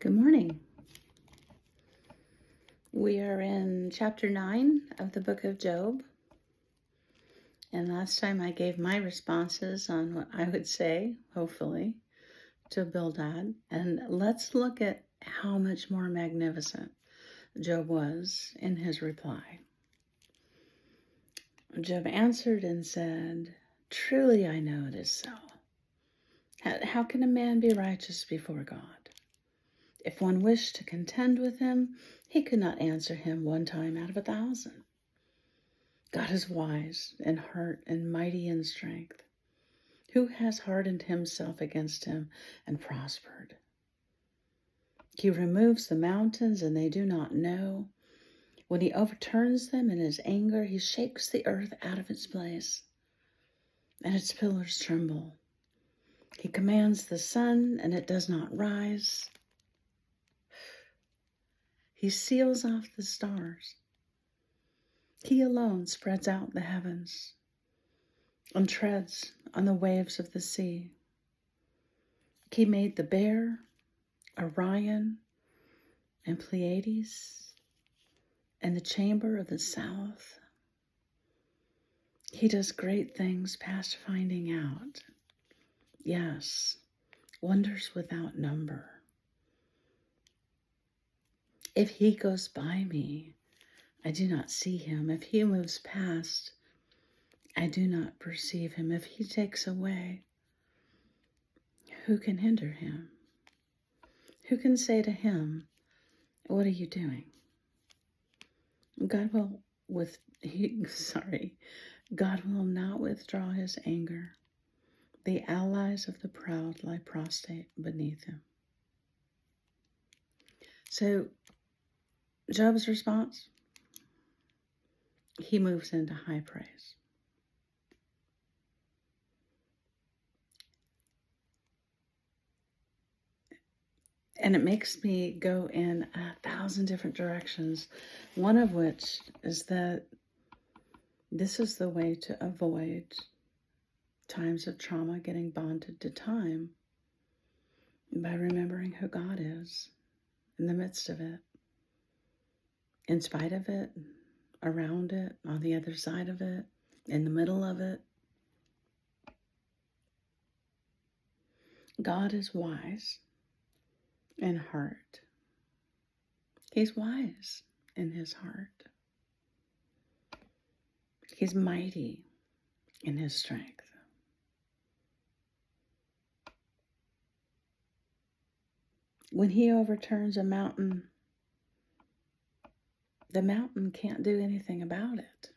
Good morning. We are in chapter 9 of the book of Job. And last time I gave my responses on what I would say, hopefully, to Bildad. And let's look at how much more magnificent Job was in his reply. Job answered and said, "Truly I know it is so. How can a man be righteous before God? If one wished to contend with him, he could not answer him one time out of 1,000. God is wise in heart and mighty in strength. Who has hardened himself against him and prospered? He removes the mountains and they do not know. When he overturns them in his anger, he shakes the earth out of its place, and its pillars tremble. He commands the sun, and it does not rise. He seals off the stars. He alone spreads out the heavens and treads on the waves of the sea. He made the Bear, Orion, and Pleiades, and the chamber of the south. He does great things past finding out. Yes, wonders without number. If he goes by me, I do not see him. If he moves past, I do not perceive him. If he takes away, who can hinder him? Who can say to him, what are you doing? God will God will not withdraw his anger. The allies of the proud lie prostrate beneath him. So Job's response, he moves into high praise. And it makes me go in 1,000 different directions, one of which is that this is the way to avoid times of trauma getting bonded to time, by remembering who God is in the midst of it, in spite of it, around it, on the other side of it, in the middle of it. God is wise in heart. He's wise in his heart. He's mighty in his strength. When he overturns a mountain, the mountain can't do anything about it.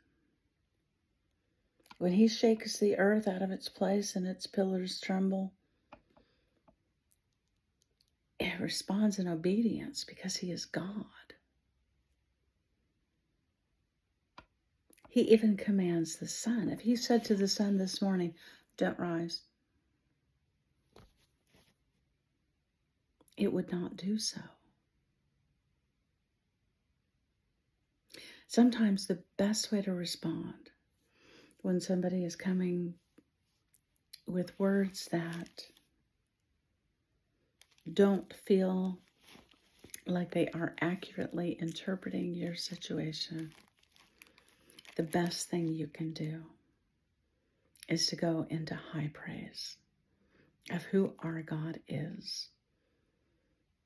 When he shakes the earth out of its place and its pillars tremble, it responds in obedience because he is God. He even commands the sun. If he said to the sun this morning, don't rise, it would not do so. Sometimes the best way to respond when somebody is coming with words that don't feel like they are accurately interpreting your situation, the best thing you can do is to go into high praise of who our God is.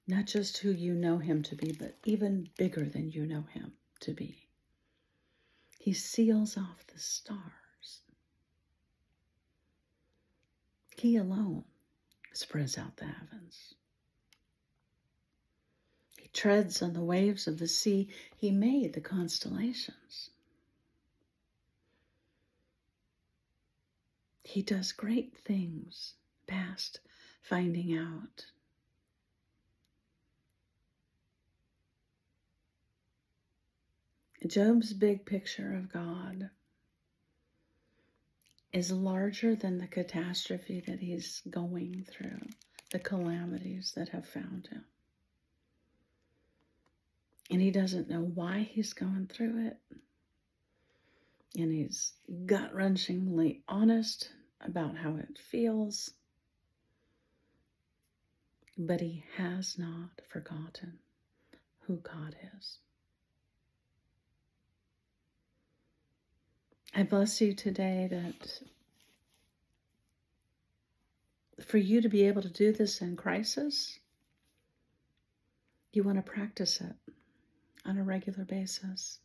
Not just who you know him to be, but even bigger than you know him to be. He seals off the stars. He alone spreads out the heavens. He treads on the waves of the sea. He made the constellations. He does great things past finding out. Job's big picture of God is larger than the catastrophe that he's going through, the calamities that have found him. And he doesn't know why he's going through it. And he's gut-wrenchingly honest about how it feels. but he has not forgotten who God is. I bless you today that for you to be able to do this in crisis, you want to practice it on a regular basis.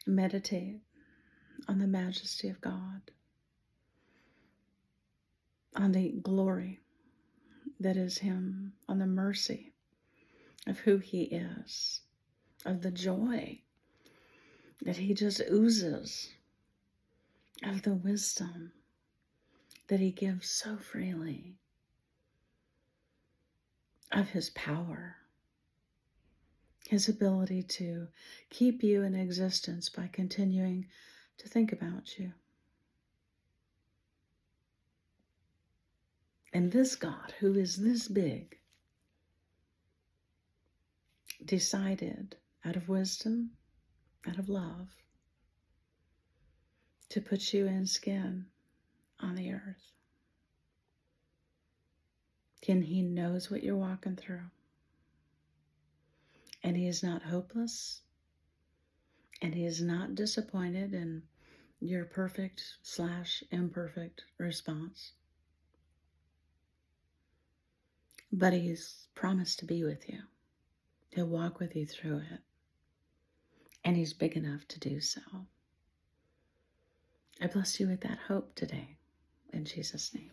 Meditate on the majesty of God, on the glory that is him, on the mercy of who he is, of the joy that he just oozes, of the wisdom that he gives so freely, of his power, his ability to keep you in existence by continuing to think about you. And this God, who is this big, decided out of wisdom, out of love, to put you in skin on the earth. And he knows what you're walking through. And he is not hopeless. And he is not disappointed in your perfect/imperfect response. But he's promised to be with you. He'll walk with you through it. And he's big enough to do so. I bless you with that hope today. In Jesus' name.